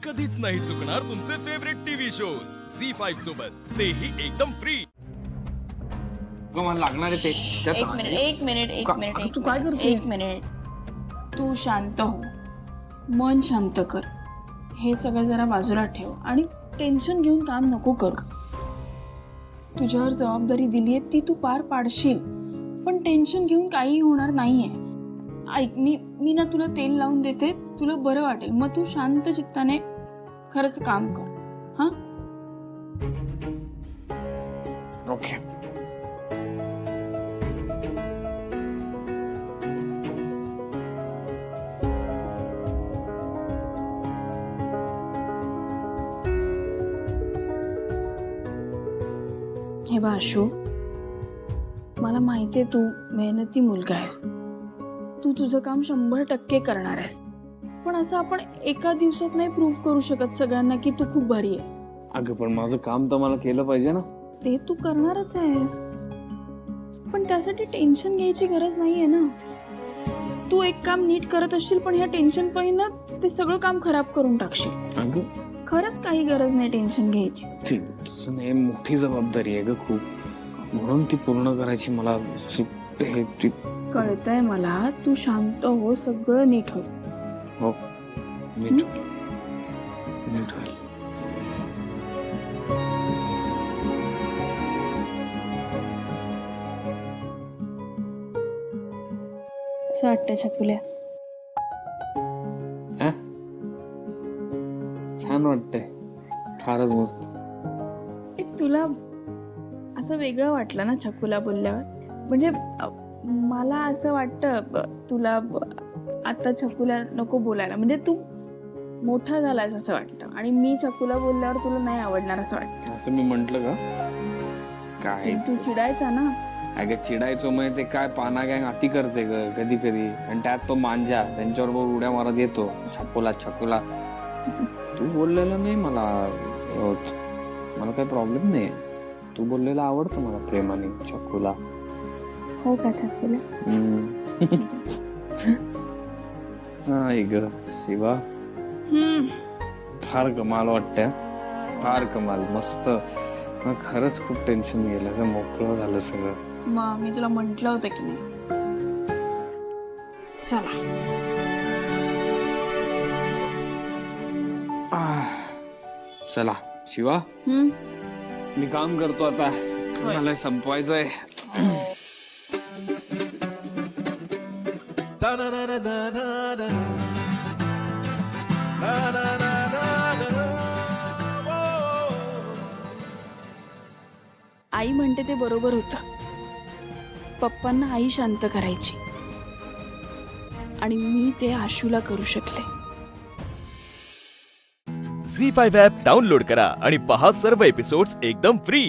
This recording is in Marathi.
कधीच नाही चुकणार तुमचे फेवरेट टीव्ही शोज झी5 सोबत, तेही एकदम फ्री. मला लागणार आहे ते एक मिनिट तू काय करते? एक मिनिट. तू शांत हो, मन शांत कर. हे सगळं जरा बाजूला ठेव आणि टेन्शन घेऊन काम नको करू. तुझ्यावर जबाबदारी दिली आहे ती तू पार पाडशील, पण टेन्शन घेऊन काही होणार नाहीये. ऐक, मी ना तुला तेल लावून देते, तुला बरं वाटेल. मग तू शांत चित्ताने खरंच काम कर. हा, ओके. हे बघ आशू, मला माहिती आहे तू मेहनती मुलगा आहेस. तू तुझं काम 100% करणार आहेस. पण असं आपण एका दिवसात नाही प्रूव्ह करू शकत सगळ्यांना की तू खूप भारी आहे. अगं पण माझं काम तर मला केलं पाहिजे ना. ते तू करणारच आहेस, पण त्यासाठी टेन्शन घ्यायची गरज नाहीये ना. तू एक काम नीट करत असशील, पण ह्या टेन्शन पाहिजे ना ते सगळं काम खराब करून टाकशील. अगं खरंच काही गरज नाही टेन्शन घ्यायची. तसं नाही, मोठी जबाबदारी आहे ग खूप, म्हणून ती पूर्ण करायची मला. कळतंय मला, तू शांत हो, सगळं नीट होईल. हो, नीट होईल. असं वाटतंय छकुल्या? छान वाटतंय, फारच मस्त. तुला असं वेगळं वाटलं ना छकुला बोलल्यावर? म्हणजे मला असं वाटतं तुला आता छकुला नको बोलायला, म्हणजे तू मोठा झालायस असं वाटतं, आणि मी छकुला बोलल्यावर तुला नाही आवडणार असं वाटतं. असं मी म्हंटल का काय? तू चिडायचा ना. अगं चिडायचो मग ते काय पाना गँग अति करते ग कधी कधी, आणि त्यात तो मांजा त्यांच्याबरोबर उड्या मारत येतो, छकुला छकुला. तू बोललेला नाही मला होत, मला काही प्रॉब्लेम नाही. तू बोललेला आवडतं मला प्रेमाने, छकुला. हो का छकुला? हाय ग शिवा, फार कमाल वाटतं, फार कमाल, मस्त. खरंच खूप टेन्शन गेलं, मोकळं झालं सगळं. मग मी तुला म्हंटल होतं की नाही. चला चला शिवा, मी काम करतो आता, मला संपवायचंय. आई म्हणते ते बरोबर होतं. पप्पांना आई शांत करायची, आणि मी ते आशूला करू शकले. झी5 ॲप डाउनलोड करा आणि पहा सर्व एपिसोड्स एकदम फ्री.